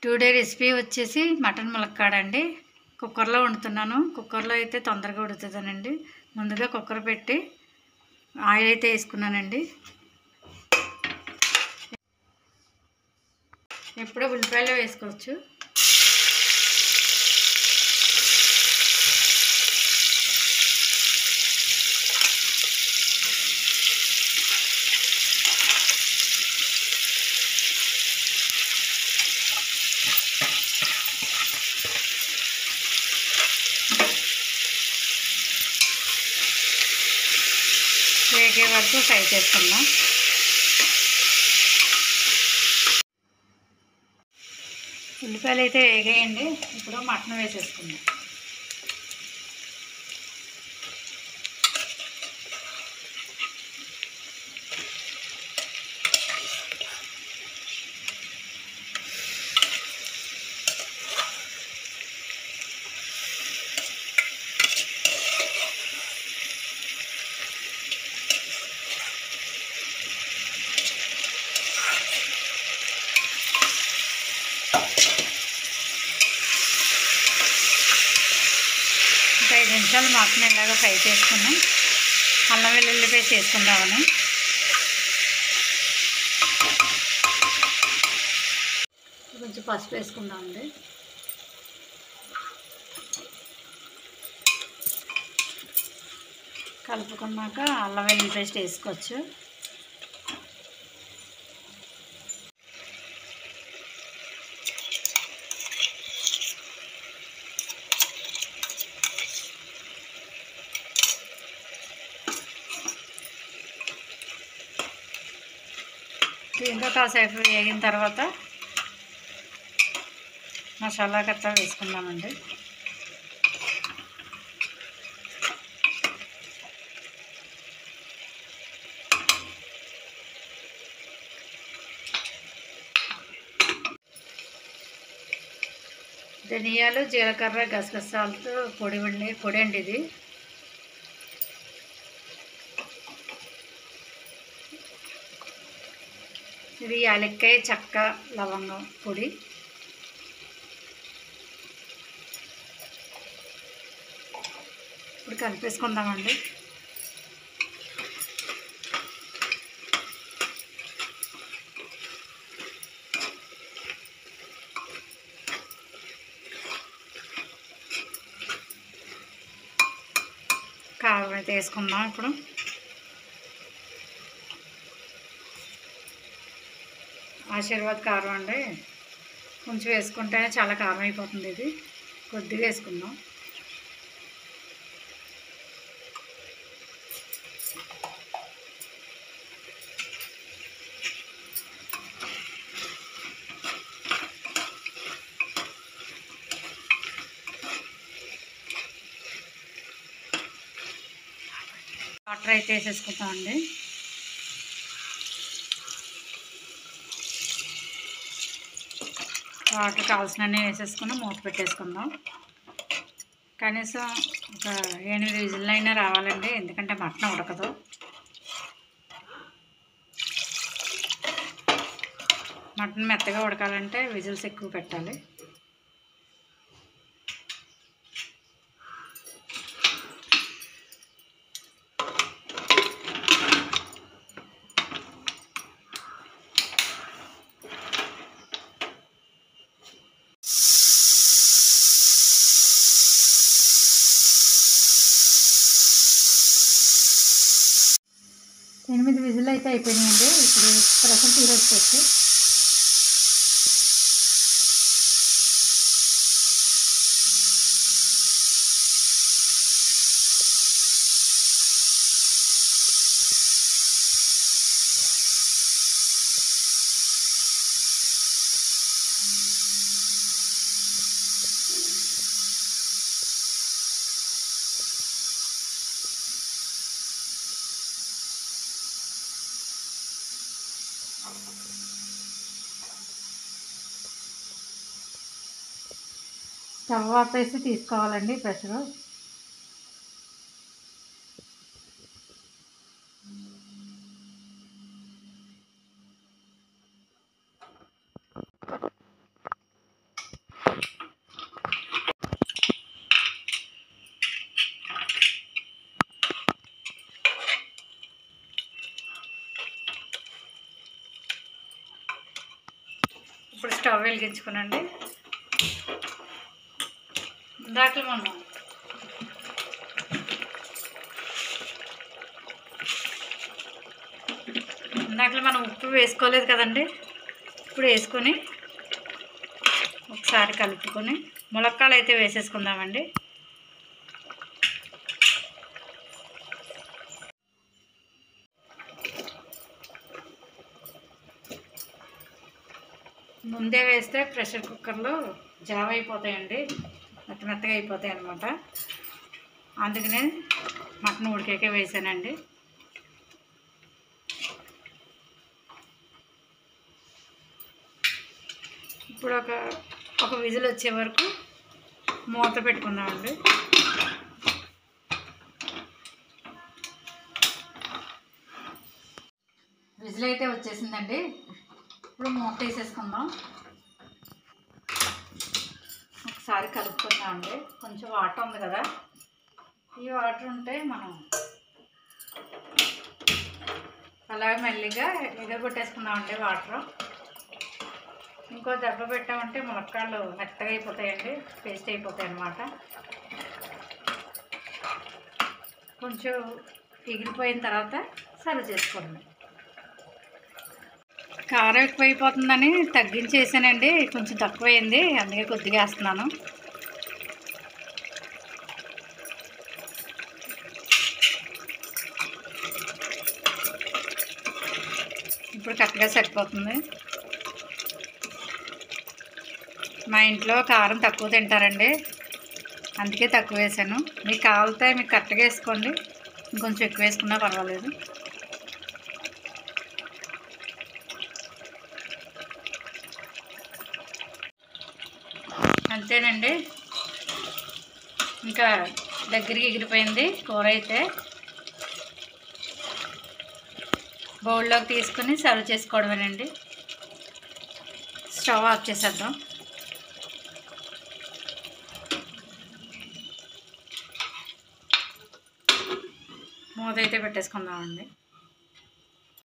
Today recipe వచ్చేసి mutton ములక్కాడ అండి. కుక్కర్లో వండుతున్నాను. కుక్కర్లో అయితే తొందరగా ఉడుకుతుందనండి. ముందుగా కుక్కర్ పెట్టి ఆయిల్ అయితే వేసుకున్నానండి. ఎప్పుడో ఉల్లిపాయలు వేసుకోవచ్చు. వేగే వరకు ఫ్రై చేసుకుందాం. ఉల్లిపాయలు అయితే వేగాయండి. ఇప్పుడు మటన్ వేసేసుకుందాం. ఒక 5 నిమిషాలు మటన్ ఇలాగా ఫ్రై చేసుకున్నాం. అల్లం వెల్లుల్లి పేస్ట్ వేసుకుందామని. కొంచెం పసుపు వేసుకుందామండి. కలుపుకున్నాక అల్లం వెల్లుల్లి పేస్ట్ వేసుకోవచ్చు. దీంతో కాసేపు వేగిన తర్వాత మసాలా గట్రా వేసుకుందామండి. ధనియాలు, జీలకర్ర, గసగసాలతో పొడి అండి ఇది. ఇది యాలక్కాయ, చెక్క, లవంగం పొడి. ఇప్పుడు కలిపేసుకుందామండి. కారం అయితే వేసుకుందాం. ఇప్పుడు ఆశీర్వాద్ కారం అండి. కొంచెం వేసుకుంటేనే చాలా కారం అయిపోతుంది. ఇది కొద్దిగా వేసుకుందాం. వాటర్ అయితే వేసేసుకుంటామండి. వాటర్ కావాల్సినవి వేసేసుకుని మూత పెట్టేసుకుందాం. కనీసం ఒక 8 విజిల్లు అయినా రావాలండి, ఎందుకంటే మటన్ ఉడకదు. మటన్ మెత్తగా ఉడకాలంటే విజిల్స్ ఎక్కువ పెట్టాలి. ఎనిమిది విజిల్లు అయితే అయిపోయినాయండి. ఇప్పుడు ప్రెషర్ తీసేసుకోవచ్చు. స్టవ్ ఆపేసి తీసుకోవాలండి ప్రెషర్. ఇప్పుడు స్టవ్ వెలిగించుకునండి. ఇందాక మనం ఉప్పు వేసుకోలేదు కదండి. ఇప్పుడు వేసుకొని ఒకసారి కలుపుకొని ములక్కాడలు అయితే వేసేసుకుందామండి. ముందే వేస్తే ప్రెషర్ కుక్కర్లో జావ అయిపోతాయండి, మెత్తగా అయిపోతాయి అన్నమాట. అందుకనే మటన్ ఉడికాకే వేసానండి. ఇప్పుడు ఒక విజిల్ వచ్చే వరకు మూత పెట్టుకుందామండి. విజిల్ అయితే వచ్చేసిందండి. ఇప్పుడు మూత వేసేసుకుందాం. ఒకసారి కలుపుకుందామండి. కొంచెం వాటర్ ఉంది కదా, ఈ వాటర్ ఉంటే మనం అలాగే మెల్లిగా ఎగరగొట్టేసుకుందామండి వాటర్. ఇంకో దెబ్బ పెట్టామంటే ములక్కాడలు మెత్తగా అయిపోతాయండి, పేస్ట్ అయిపోతాయి అన్నమాట. కొంచెం ఎగిరిపోయిన తర్వాత సర్వ్ చేసుకోండి. కారం ఎక్కువైపోతుందని తగ్గించేసానండి, కొంచెం తక్కువైంది, అందుకే కొద్దిగా వేస్తున్నాను. ఇప్పుడు కరెక్ట్గా సరిపోతుంది. మా ఇంట్లో కారం తక్కువ తింటారండి, అందుకే తక్కువ వేసాను. మీకు కావాలితే మీకు కరెక్ట్గా వేసుకోండి, ఇంకొంచెం ఎక్కువ వేసుకున్నా పర్వాలేదు. అంతేనండి, ఇంకా దగ్గరికి ఎగిరిపోయింది కూర అయితే. బౌల్లోకి తీసుకుని సర్వ్ చేసుకోవడమేనండి. స్టవ్ ఆఫ్ చేసేద్దాం. మూత అయితే పెట్టేసుకుందామండి.